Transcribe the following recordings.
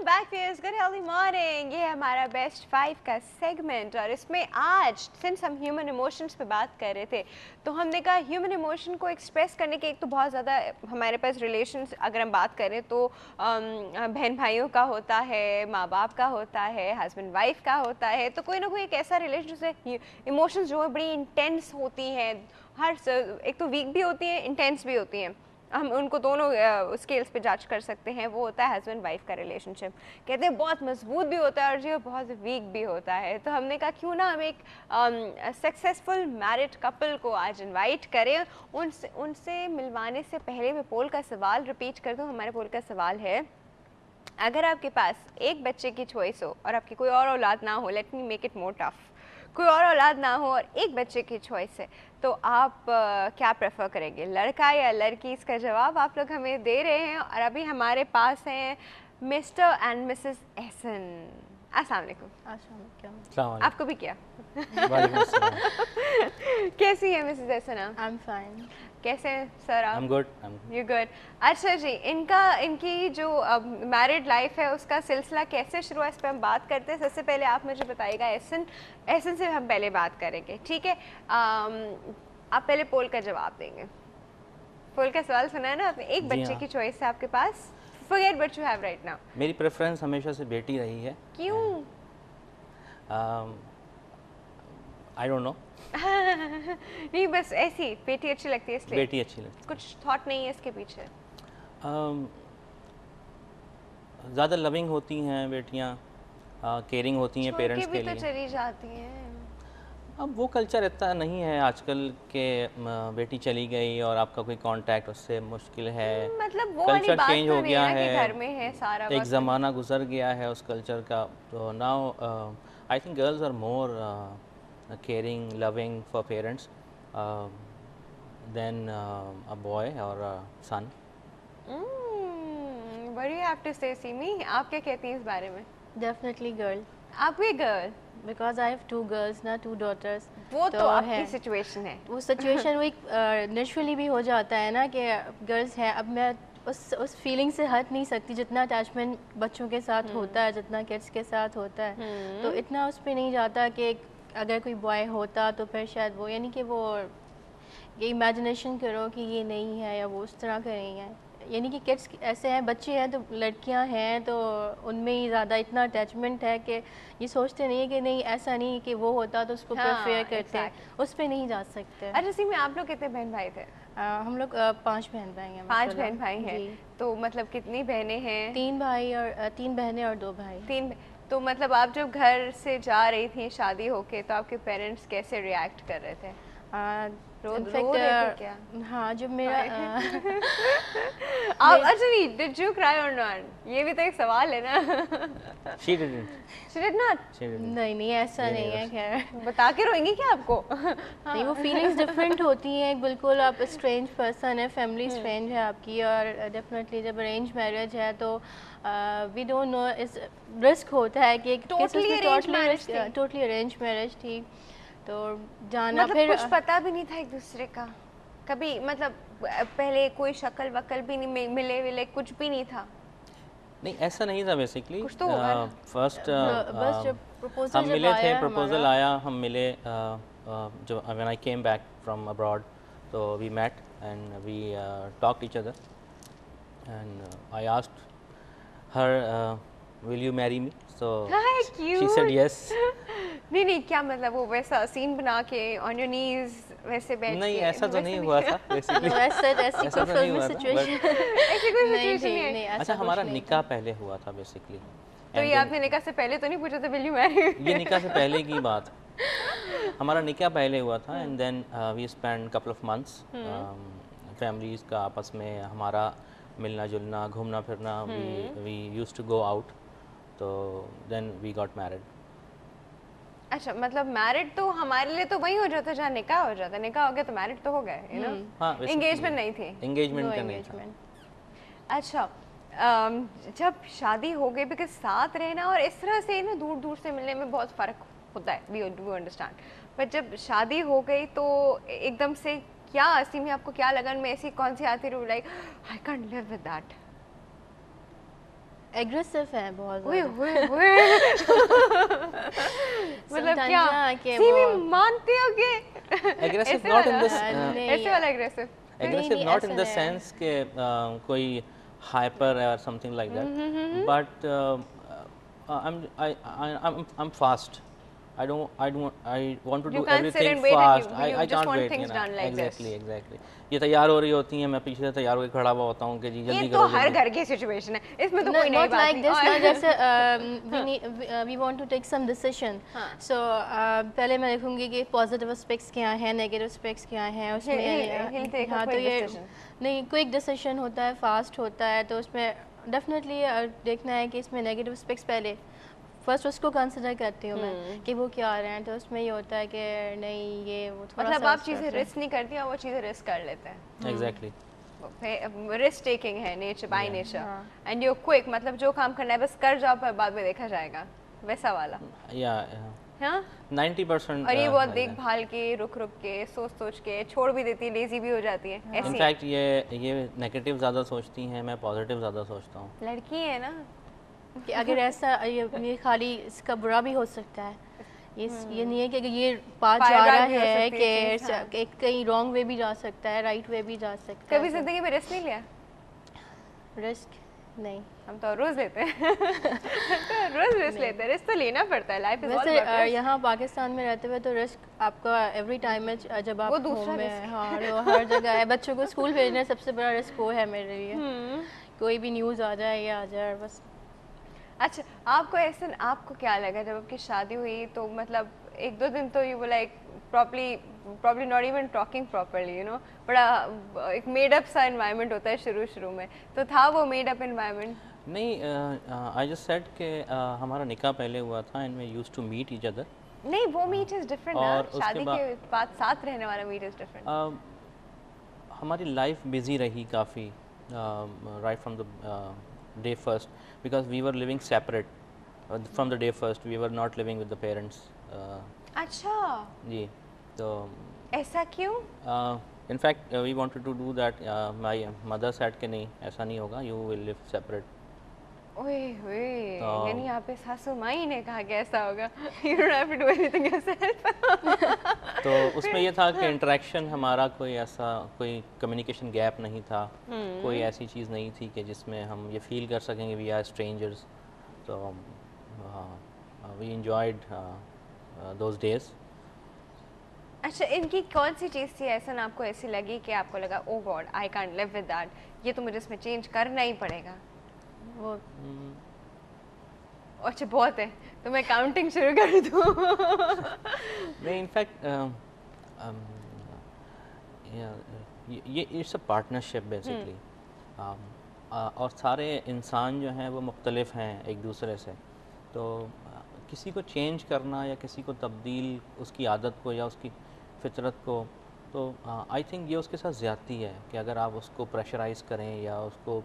Welcome back viewers, good early morning. ये हमारा best 5 का सेगमेंट और इसमें आज सिंस हम ह्यूमन इमोशंस पे बात कर रहे थे तो हमने कहा ह्यूमन इमोशन को एक्सप्रेस करने के एक तो बहुत ज़्यादा हमारे पास रिलेशंस अगर हम बात करें तो बहन भाइयों का होता है, माँ बाप का होता है, हस्बैंड वाइफ का होता है। तो कोई ना कोई एक ऐसा रिलेशन से इमोशंस जो है बड़ी इंटेंस होती हैं, एक तो वीक भी होती हैं, इंटेंस भी होती हैं। हम उनको दोनों स्केल्स पे जज कर सकते हैं। वो होता है हस्बैंड वाइफ का रिलेशनशिप, कहते हैं बहुत मजबूत भी होता है और जो बहुत वीक भी होता है। तो हमने कहा क्यों ना हम एक सक्सेसफुल मैरिड कपल को आज इनवाइट करें। उनसे मिलवाने से पहले मैं पोल का सवाल रिपीट कर दूं। हमारे पोल का सवाल है, अगर आपके पास एक बच्चे की चॉइस हो और आपकी कोई और औलाद ना हो, let me make it more tough, कोई और औलाद ना हो और एक बच्चे की चॉइस है, तो आप क्या प्रेफर करेंगे, लड़का या लड़की? इसका जवाब आप लोग हमें दे रहे हैं। और अभी हमारे पास हैं मिस्टर एंड मिसेस एहसन। अस्सलाम वालेकुम। आपको भी क्या? कैसी है mrs Ehsan? I am fine. कैसे हैं सर आप? You good. अच्छा जी, इनकी जो मैरिड लाइफ है उसका सिलसिला कैसे शुरू हुआ, इस पर हम बात करते हैं। सबसे पहले आप मुझे बताइएगा, एहसन से हम पहले बात करेंगे, ठीक है? आप पहले पोल का जवाब देंगे। पोल का सवाल सुना है ना आपने? एक बच्चे की चॉइस है आपके पास, forget what you have right now। मेरी प्रेफरेंस हमेशा से बेटी रही है। क्यों? I don't know. नहीं, बस ऐसी बेटी अच्छी लगती है इसलिए? बेटी अच्छी लगती है। कुछ थॉट नहीं है इसके पीछे? ज़्यादा लविंग होती हैं बेटियां, केयरिंग होती हैं पेरेंट्स के लिए। तो चली जाती हैं। अब वो कल्चर इतना नहीं है आजकल के बेटी चली गई और आपका कोई कांटेक्ट उससे मुश्किल है। मतलब वो कल्चर चेंज हो गया है, घर में है सारा एक ज़माना गुजर गया है उस कल्चर का। तो now I think girls are more caring, loving for parents than a boy or a son. What do you have to say, Simi? आप क्या कहती हैं इस बारे में? Definitely girl. आप भी girl? Because I have 2 girls ना 2 daughters. वो तो आपकी सिचुएशन है। वो सिचुएशन वो एक नेचुरली भी हो जाता है ना कि गर्ल्स है। अब मैं उस फीलिंग से हट नहीं सकती जितना अटैचमेंट बच्चों के साथ होता है, जितना किड्स के साथ होता है। तो इतना उस पर नहीं जाता कि अगर कोई बॉय होता तो फिर शायद वो, यानी कि वो ये इमेजिनेशन करो कि ये नहीं है या वो उस तरह का नहीं है। यानी कि किड्स ऐसे हैं, बच्चे हैं तो लड़कियां हैं तो उनमें ही ज़्यादा इतना अटैचमेंट है कि ये सोचते नहीं है कि नहीं ऐसा नहीं कि वो होता तो उसको प्रेफर करते हैं, उस पर नहीं जा सकते। अच्छा सिमी, आप लोग कितने बहन भाई थे? हम लोग 5 बहन भाई हैं। 5 बहन भाई हैं। तो मतलब कितनी बहनें हैं? 3 भाई और 3 बहनें और 2 भाई। 3। तो मतलब आप जब घर से जा रही थी शादी होके तो आपके पेरेंट्स कैसे रिएक्ट कर रहे थे? रो रहे थे क्या? हाँ, जब मेरा अच्छा नहीं, डिड यू क्राई और नॉट? ये भी तो एक सवाल है ना। She didn't. She did not? नहीं ऐसा नहीं है। खैर बता के रोएंगी क्या आपको? नहीं, वो फीलिंग्स डिफरेंट होती हैं। बिल्कुल आप स्ट्रेंज पर्सन है, फैमिली स्ट्रेंज है आपकी, और डेफिनेटली जब अरेंज मैरिज है तो वी डोंट नो, इस रिस्क होता है कि टोटली अरेंज मैरिज थी तो जाना, मतलब फिर कुछ पता भी नहीं था एक दूसरे का कभी, मतलब पहले कोई शक्ल वक्ल भी नहीं मिले विले, कुछ भी नहीं था? नहीं ऐसा नहीं था बेसिकली। तो फर्स्ट हम मिले थे, प्रपोजल आया, हम मिले जो when I came back from abroad, तो we met and we talked each other and I asked her will you marry me? So she said yes. नहीं क्या मतलब वो वैसा सीन बना के on your knees वैसे बैठ के? नहीं ऐसा तो नहीं हुआ था बेसिकली। ऐसी कोई फिल्मी सिचुएशन, ऐसी कोई सिचुएशन नहीं है। अच्छा, हमारा निकाह पहले हुआ था बेसिकली। तो ये आपने निकाह से पहले तो नहीं पूछा था will you marry? ये निकाह से पहले की बात। हमारा निकाह पहले हुआ था and then we spend couple of months families का आपस में हमारा मिलना जुलना, घूमना फिरना, we used to go out, तो देन वी गॉट मैरिड। अच्छा, मतलब मैरिड तो हमारे लिए तो वही हो जाता जहाँ निकाह हो जाता, निकाह हो गया तो मैरिड तो हो गए, यू नो। हाँ, एंगेजमेंट नहीं थी? एंगेजमेंट का नहीं था। अच्छा, जब शादी हो गई, बिकॉज साथ रहना और इस तरह से ना दूर दूर से मिलने में बहुत फ़र्क होता है, वी अंडरस्टैंड। बट जब शादी हो गई तो एकदम से क्या असीम, आपको क्या लगन में ऐसी कौन सी आती रही, like I can't live with that? Aggressive है बहुत ओए ज़्यादा। ओए ओए मतलब Sometimes क्या ना कि सीमी वो मानते हो कि एग्रेसिव ऐसे नॉट इन वाला? दिस नहीं, ऐसे वाला एग्रेसिव aggressive नहीं, not ऐसा in the नहीं है। sense के कोई hyper or something like that, but I'm fast. I want to You do can't sit everything and wait fast. and you I just can't want wait, things done like this. exactly. ये तैयार हो रही होती हैं, मैं पीछे से तैयार होकर खड़ा हुआ होता हूँ कि जी ये जल्दी तो करो हर जल्दी। घर की सिचुएशन है, इसमें तो कोई नई not बात like नहीं। this, और- ना जैसे we want to take some decision, हाँ। so पहले मैं देखूंगी कि पॉजिटिव एस्पेक्ट्स क्या हैं, नेगेटिव एस्पेक्ट्स क्या हैं उसमें। he'll take a हाँ, quick तो ये decision. नहीं, क्विक डिसीजन होता है, फास्ट होता है, तो उसमें डेफिनेटली देखना है कि इसमें नेगेटिव एस्पेक्ट्स पहले फर्स्ट उसको कंसिडर करती हूँ मैं कि वो क्या आ रहे हैं, तो उसमें ये होता है कि नहीं ये वो थोड़ा मतलब सा आप उस चीज़ें तरफ से- रिस्क नहीं करती और वो चीज़ें रिस्क कर लेते हैं। Exactly. रिस्क टेकिंग है नेचर बाय नेचर हाँ। एंड यू क्विक, मतलब जो काम करना है बस कर जाओ, पर बाद में देखा जाएगा, वैसा वाला। Yeah, हाँ 90%. और ये बहुत like that. देखभाल के रुक रुक के सोच सोच के छोड़ भी देती है, लेजी भी हो जाती है, ऐसी है। इनफैक्ट ये नेगेटिव ज़्यादा सोचती हैं, मैं पॉजिटिव ज़्यादा सोचता हूँ। लड़की है ना, कि अगर ऐसा ये खाली इसका बुरा भी हो सकता है, ये नहीं है कि अगर ये पाथ जा फायदा रहा भी हो है सकती है चीज़, हाँ। कि कहीं रॉन्ग वे भी जा सकता है, राइट वे भी जा सकता कभी है, जिंदगी में रिस्क नहीं लिया? रिस्क नहीं। हम तो रोज लेते हैं तो रोज रिस्क लेते हैं, रिस्क तो लेना पड़ता है, लाइफ इज ऑल वैसे अबाउट रिस्क। यहाँ पाकिस्तान में रहते हुए तो रिस्क आपका एवरी टाइम में जब आप वो दूसरा home में risk है। हाँ वो हर जगह है। बच्चों को स्कूल भेजना सबसे बड़ा रिस्क वो है मेरे लिए। कोई भी न्यूज़ आ जाए या आ जाए बस। अच्छा, आपको ऐसे आपको क्या लगा जब आपकी शादी हुई, तो मतलब एक दो दिन तो यू वो like probably not even talking properly, you know, बड़ा एक मेड अप सा एनवायरनमेंट होता है शुरू में, तो था वो मेड अप एनवायरनमेंट? नहीं, आई जस्ट सेड कि हमारा निकाह पहले हुआ था and we used to meet each other. नहीं, वो मीट इज डिफरेंट ना, और उसके शादी के बाद साथ रहने वाला मीट इज डिफरेंट। हमारी लाइफ बिजी रही काफ़ी right from the day first, because we were living separate from the day first, we were not living with the parents. अच्छा, जी, तो ऐसा क्यों? in fact we wanted to do that. My mother said कि नहीं, ऐसा नहीं होगा, you will live separate. ओए ओए, तो- यानी यहाँ पे सासू माई ने कहा कि ऐसा होगा, you don't have to do anything yourself। तो उसमें ये था कि इंटरेक्शन हमारा कोई ऐसा कोई कम्युनिकेशन गैप नहीं था, कोई ऐसी चीज़ नहीं थी कि जिसमें हम ये फील कर सकेंगे वी आर स्ट्रेंजर्स। तो वी एंजॉयड दोज डेज। अच्छा, इनकी कौन सी चीज़ थी ऐसा ना आपको ऐसी लगी कि आपको लगा oh God I can't live with that, ये तो मुझे इसमें चेंज करना ही पड़ेगा? वो अच्छा बहुत है, तो मैं काउंटिंग शुरू कर दूँ? नहीं, इनफैक्ट ये इट्स अ पार्टनरशिप बेसिकली, और सारे इंसान जो हैं वो मुख्तलिफ हैं एक दूसरे से, तो किसी को चेंज करना या किसी को तब्दील उसकी आदत को या उसकी फितरत को, तो आई थिंक ये उसके साथ ज़्यादती है कि अगर आप उसको प्रेशराइज़ करें या उसको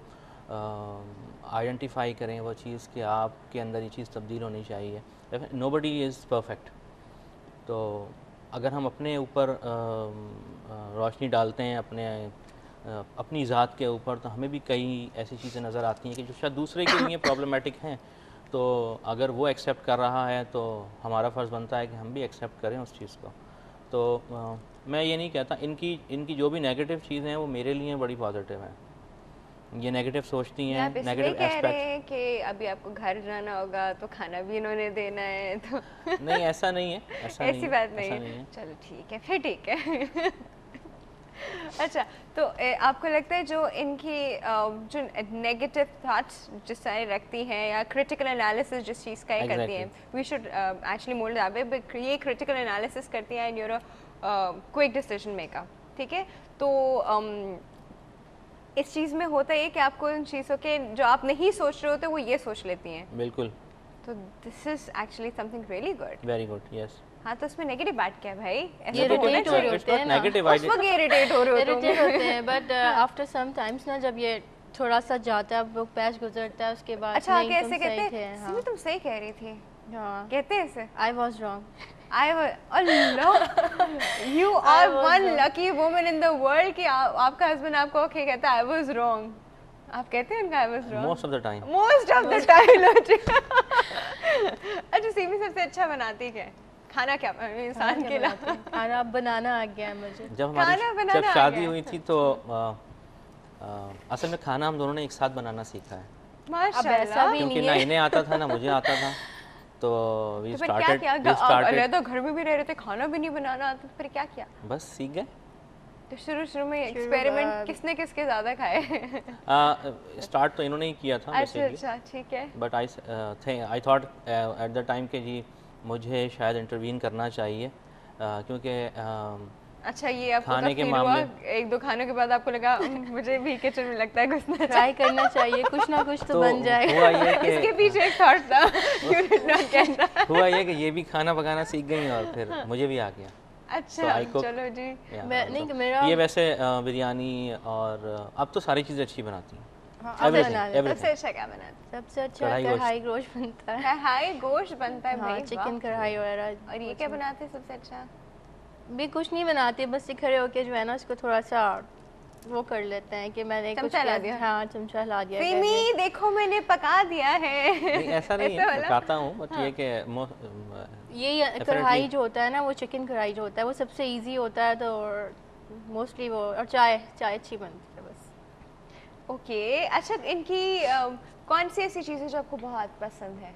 आइडेंटिफाई करें वो चीज़ कि आपके अंदर ये चीज़ तब्दील होनी चाहिए। नोबडी इज़ परफेक्ट, तो अगर हम अपने ऊपर रोशनी डालते हैं अपनी ज़ात के ऊपर, तो हमें भी कई ऐसी चीज़ें नज़र आती हैं कि जो शायद दूसरे के लिए प्रॉब्लमेटिक हैं, तो अगर वो एक्सेप्ट कर रहा है तो हमारा फ़र्ज़ बनता है कि हम भी एक्सेप्ट करें उस चीज़ को। तो मैं ये नहीं कहता, इनकी जो भी नेगेटिव चीज़ें हैं वो मेरे लिए बड़ी पॉजिटिव हैं। ये नेगेटिव सोचती हैं, आप इसलिए नेगेटिव कह रहे एस्पेक्ट। हैं कि अभी आपको घर जाना होगा तो खाना भी इन्होंने देना है, तो नहीं, ऐसा नहीं है, ऐसा नहीं ऐसी है, बात ऐसा नहीं है। चलो ठीक है, फिर ठीक है। अच्छा, तो आपको लगता है जो इनकी जो नेगेटिव थॉट्स जिस तरह रखती हैं या क्रिटिकल एनालिसिस जिस चीज़ का ये करती हैं, we should actually mould that way, but ये क्रिटिकल एनालिसिस करती हैं and your quick decision maker, ठीक है? तो इस चीज़ में होता है कि आपको उन चीज़ों के जो आप नहीं सोच रहे होते वो ये सोच लेती हैं, बिल्कुल। तो this is actually something really good. Very good, yes. हाँ, तो उसमें नेगेटिव बात क्या है भाई? ऐसा ये तो होना irritate हो रहे चाहिए। होते हैं ना। नेगेटिव उस वक्त इरिटेट हो रहे हो तुम। इरिटेट होते हैं, बट आफ्टर सम टाइम्स ना जब ये थोड़ा सा जाता है, वो पैच गुजरता है, उसके बाद अच्छा, नहीं, कैसे तुम सही कहते थे, हैं? हाँ। सिमी तुम सही कह रही थी, हाँ, कहते हैं ऐसे? I was wrong. You are one lucky woman in the world कि आपका हस्बैंड आपको ओके कहता है I was wrong. आप कहते हैं उनका I was wrong most of the time. Most of the time logic. अच्छा सीमी सबसे अच्छा बनाती क्या है? खाना क्या इंसान के लिए? खाना बनाना आ गया है मुझे। जब खाना हमारी बनाना जब आ शादी गया। हुई थी तो असल में खाना हम दोनों ने एक साथ बनाना सीखा है, अब ऐसा भी क्योंकि नहीं ना है। इन्हें आता था ना मुझे आता था। तो वी तो फिर क्या किया? स्टार्टेड अलग तो घर में भी रह रहे थे, खाना भी नहीं बनाना आता, तो फिर क्या किया? बस सीख गए। तो शुरू में एक्सपेरिमेंट किसने किसके ज्यादा खाए? स्टार्ट तो इन्होंने ही किया था अच्छा बेसिकली, अच्छा ठीक है। But I thought at the time के जी मुझे शायद इंटरवीन करना चाहिए, क्योंकि अच्छा ये आपको खाने कब के फील हुआ? मामले एक दो खानों के बाद आपको लगा मुझे भी किचन में लगता है घुसना ट्राई करना चाहिए, कुछ ना कुछ तो तो बन जाएगा। हुआ ये इसके कि पीछे एक थॉट था you did not get that. हुआ ये कि ये भी खाना पकाना सीख गई और फिर मुझे भी आ गया। अच्छा I cook. चलो जी। या, मैं नहीं, तो मेरा ये वैसे बिरयानी और अब तो सारी चीज़ें अच्छी बनाती हैं। हाँ, अब Everything, बना लेते हैं। everything. सबसे अच्छा क्या बनाते सबसे अच्छा कढ़ाई गोश्त। कढ़ाई गोश्त बनता है। हैं? हाय गोश्त बनता है हाँ, भाई चिकन वाह। कढ़ाई वगैरह। और ये क्या बनाते हैं सबसे अच्छा? भी कुछ नहीं बनाते, बस ये खड़े होके जो है ना उसको थोड़ा सा वो कर लेते हैं कि मैंने कुछ चमचा ला किया। दिया। हाँ, चमचा ला दिया। सीमी देखो मैंने पका दिया है। नहीं ऐसा नहीं ऐसा है, वाला? पकाता हूँ, बट ये कि ये कढ़ाई जो होता है ना, वो चिकन कढ़ाई जो होता है वो सबसे इजी होता है, तो मोस्टली वो, और चाय चाय अच्छी बनती है बस। ओके अच्छा इनकी कौन सी ऐसी चीज़ें जो आपको बहुत पसंद है?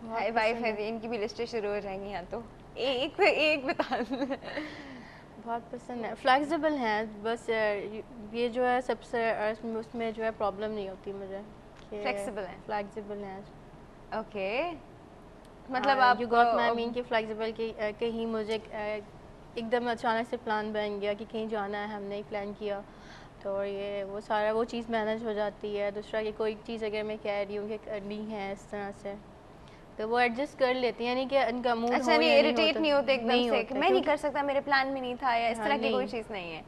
बहुत वाइफ पसंद है, इनकी भी लिस्टें शुरू हो जाएंगी यहाँ तो। एक बता बहुत पसंद है, फ्लेक्सिबल हैं बस। ये जो है सबसे उसमें जो है प्रॉब्लम नहीं होती मुझे। Flexible हैं। फ्लेक्सिबल हैं। ओके मतलब आप यू गॉट माई मीन कि फ्लेक्सिबल कि कहीं मुझे एकदम अचानक से प्लान बन गया कि कहीं जाना है, हमने एक प्लान किया तो ये वो सारा वो चीज़ मैनेज हो जाती है। दूसरा कि कोई चीज़ अगर मैं कह रही हूँ कि करनी है इस तरह से, तो वो एडजस्ट कर लेती हैं, यानी कि उनका मूड अच्छा हो नहीं या इरिटेट नहीं होते एकदम से होता, कि मैं नहीं क्योंकि- कर सकता, मेरे प्लान में नहीं था, या इस हाँ, तरह की कोई नहीं। चीज़ नहीं है,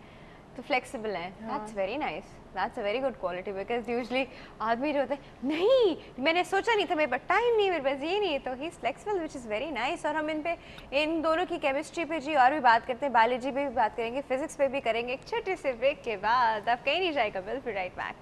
तो फ्लेक्सिबल है। हाँ। That's very nice, that's a very good quality, because usually आदमी जो होते हैं नहीं मैंने सोचा नहीं था, मेरे पास टाइम नहीं, मेरे पास ये नहीं है, तो he is flexible which is very nice. और हम इन दोनों की केमिस्ट्री पे जी और भी बात करते हैं, बायोलॉजी पे भी बात करेंगे, फिजिक्स पे भी करेंगे एक छोटे से ब्रेक के बाद। आप कहीं नहीं जाएगा, विल बी राइट बैक।